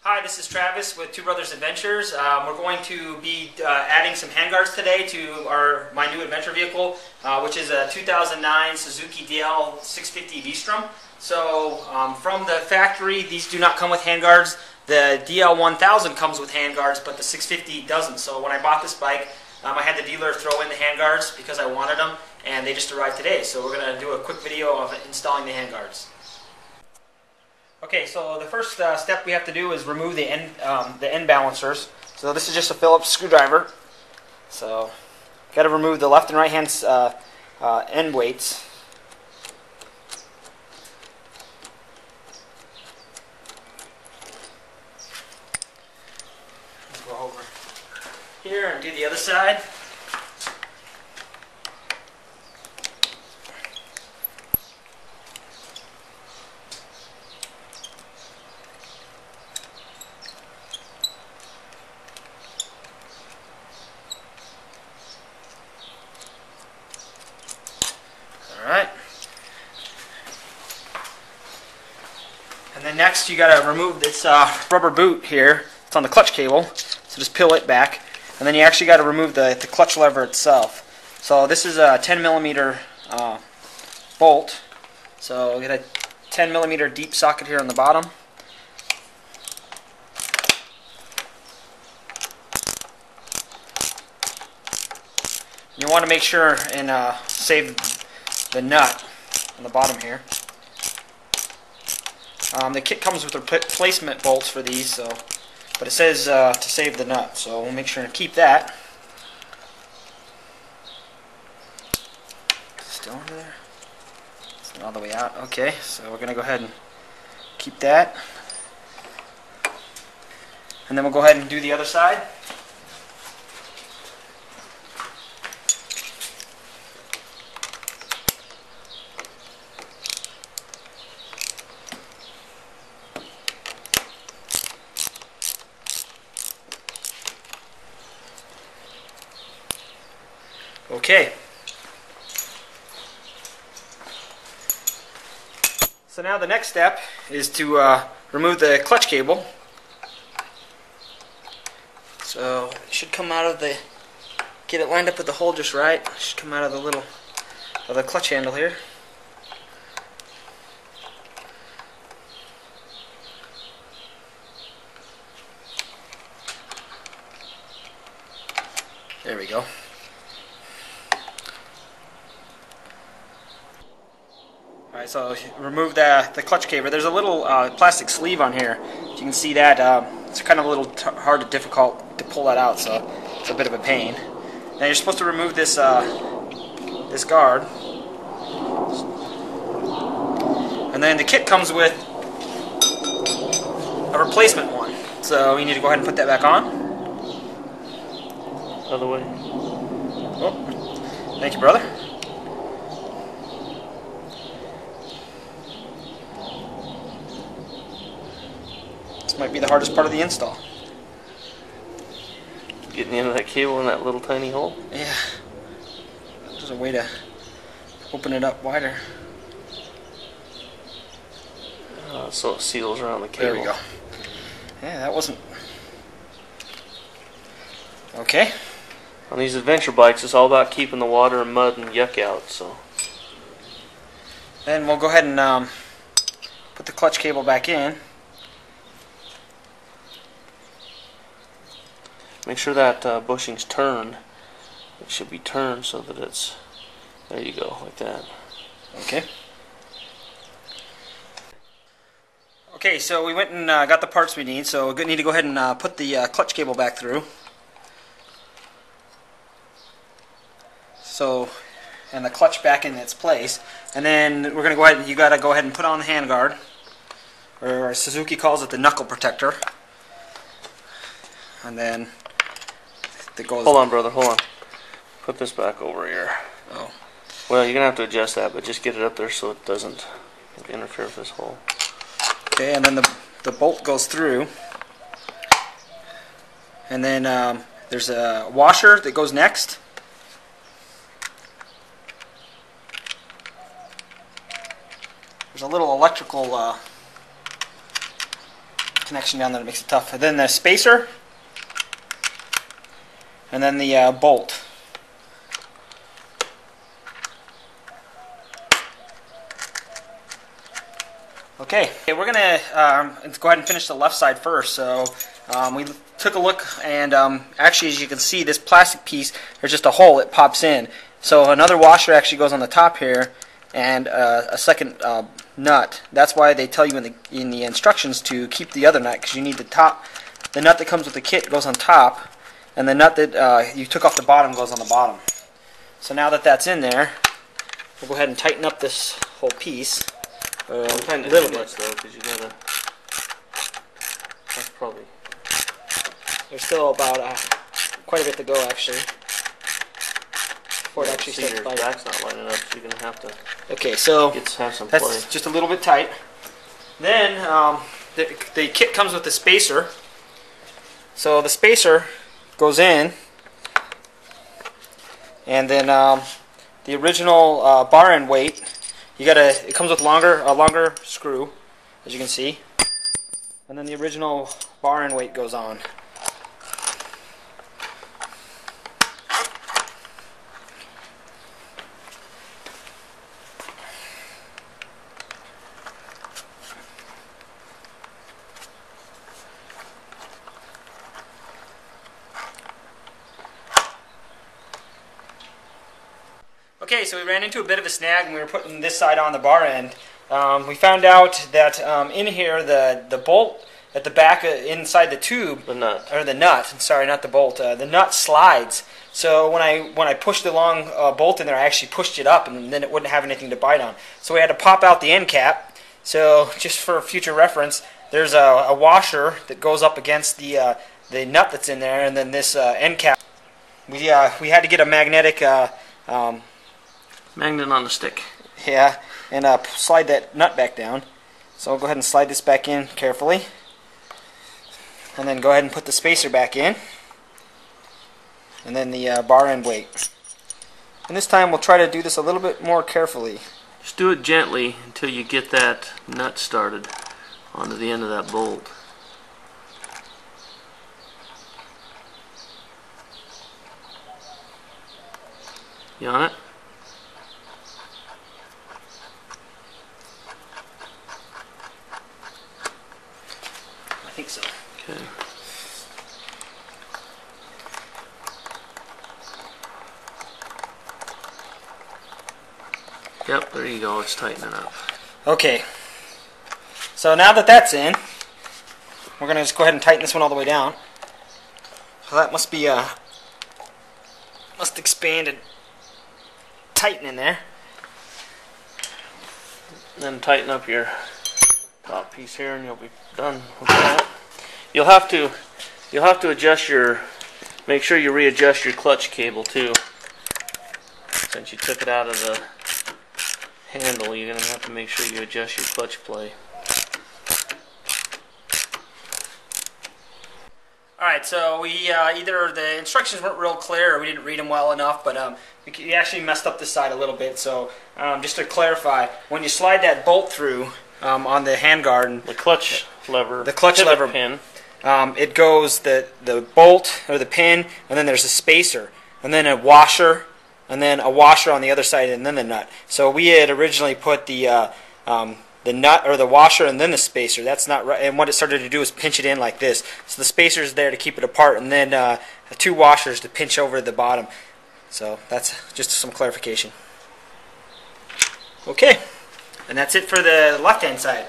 Hi, this is Travis with Two Brothers Adventures. We're going to be adding some handguards today to my new adventure vehicle, which is a 2009 Suzuki DL650 V-Strom. So from the factory, these do not come with handguards. The DL1000 comes with handguards, but the 650 doesn't. So when I bought this bike, I had the dealer throw in the handguards because I wanted them, and they just arrived today. So we're going to do a quick video of installing the handguards. Okay, so the first step we have to do is remove the end balancers. So this is just a Phillips screwdriver. So got to remove the left and right hand end weights. Go over here and do the other side. Alright. And then next you got to remove this rubber boot here. It's on the clutch cable. So just peel it back. And then you actually got to remove the clutch lever itself. So this is a 10mm bolt. So we got a 10mm deep socket here on the bottom. You want to make sure and save the nut on the bottom here. The kit comes with replacement bolts for these, but it says to save the nut, so we'll make sure to keep that. Still under there? It's not all the way out. Okay, so we're going to go ahead and keep that. And then we'll go ahead and do the other side. Okay. So now the next step is to remove the clutch cable. So it should come out of the, get it lined up with the hole just right. It should come out of the clutch handle here. There we go. Alright, so remove the clutch cable. There's a little plastic sleeve on here. You can see that it's kind of a little hard and difficult to pull that out, so it's a bit of a pain. Now you're supposed to remove this this guard, and then the kit comes with a replacement one. So you need to go ahead and put that back on. Other way. Oh, thank you, brother. Might be the hardest part of the install. Getting into that cable in that little tiny hole? Yeah. There's a way to open it up wider. So it seals around the cable. There we go. Yeah, that wasn't... Okay. On these adventure bikes, it's all about keeping the water and mud and yuck out, so... Then we'll go ahead and put the clutch cable back in. Make sure that bushing's turned. It should be turned so that it's... There you go, like that. Okay. Okay, so we went and got the parts we need, so we need to go ahead and put the clutch cable back through. So, and the clutch back in its place. And then we're going to go ahead and you got to go ahead and put on the handguard, or Suzuki calls it the knuckle protector. And then that goes... Hold on, brother, hold on. Put this back over here. Oh. Well, you're going to have to adjust that, but just get it up there so it doesn't interfere with this hole. Okay, and then the bolt goes through. And then there's a washer that goes next. There's a little electrical connection down there that makes it tough. And then the spacer, and then the bolt. Okay, we're going to go ahead and finish the left side first. So we took a look, and actually, as you can see, this plastic piece, there's just a hole, it pops in. So another washer actually goes on the top here, and a second nut. That's why they tell you in the instructions to keep the other nut, because you need the nut that comes with the kit goes on top, and the nut that you took off the bottom goes on the bottom. So now that that's in there, we'll go ahead and tighten up this whole piece. A little bit though, because you gotta. That's probably. There's still about quite a bit to go actually. Before it actually starts biting. Back's not lining up, so you're gonna have to. Okay, so have some that's play. Just a little bit tight. Then the kit comes with the spacer. So the spacer goes in, and then the original bar end weight. It comes with a longer screw, as you can see, and then the original bar end weight goes on. Okay, so we ran into a bit of a snag when we were putting this side on the bar end. We found out that in here, the bolt at the back inside the tube, the nut, sorry, not the bolt, the nut slides. So when I pushed the long bolt in there, I actually pushed it up, and then it wouldn't have anything to bite on. So we had to pop out the end cap. So just for future reference, there's a washer that goes up against the nut that's in there, and then this end cap. We had to get a magnetic. Magnet on the stick. Yeah, and slide that nut back down. So I'll go ahead and slide this back in carefully. And then go ahead and put the spacer back in. And then the bar end weight. And this time we'll try to do this a little bit more carefully. Just do it gently until you get that nut started onto the end of that bolt. You on it? I think so. Okay. Yep, there you go. It's tightening up. Okay. So now that that's in, we're going to just go ahead and tighten this one all the way down. So that must be must expand and tighten in there. Then tighten up your top piece here, and you'll be done with that. You'll have to adjust make sure you readjust your clutch cable too. Since you took it out of the handle, you're gonna have to make sure you adjust your clutch play. Alright, so we either the instructions weren't real clear or we didn't read them well enough, but we actually messed up this side a little bit. So just to clarify, when you slide that bolt through on the handguard, the clutch lever pin, it goes the bolt or the pin, and then there's a spacer, and then a washer, and then a washer on the other side, and then the nut. So we had originally put the nut or the washer and then the spacer. That's not right. And what it started to do is pinch it in like this. So the spacer is there to keep it apart, and then two washers to pinch over the bottom. So that's just some clarification. Okay, and that's it for the left-hand side.